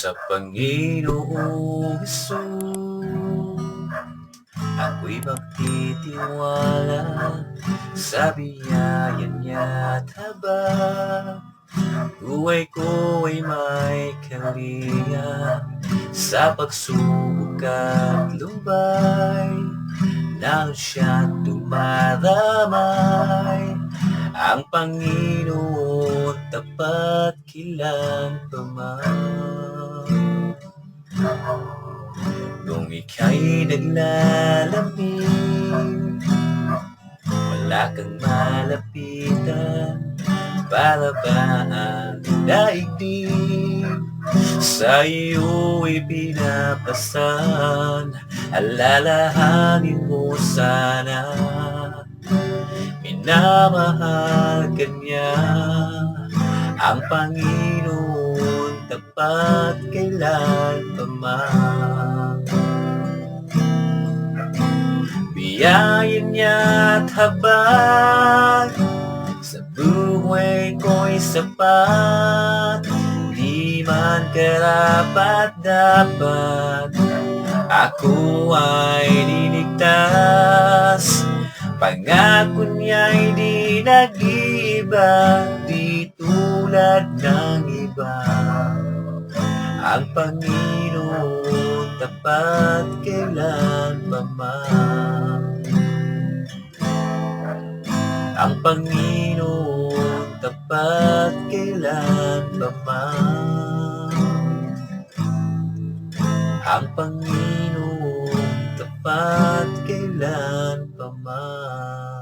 sa Panginoong Hesus. Ako'y magtitiwala sa biyaya niya't habang buhay ko ay may kalinga sa pagsubok at lumbay. Nang siya't dumadamay, ang Panginoon tapat kailan pa man. Kung ika'y naglalamig, wala kang malapitan, para ba ang daigdig sa iyo'y pinapasan? Alalahanin mo sana, minamahal ka niya, ang Panginoon tapat kailan pa man. Biyaya niya't habag sa buhay ko'y sapat, di man karapat-dapat ako ay liligtas. Pangako niya'y di nag-iiba, di tulad ng iba. Ang Panginoon tapat kailan pa man. Ang Panginoon tapat kailan pa man. Ang Panginoon tapat kailan pa man.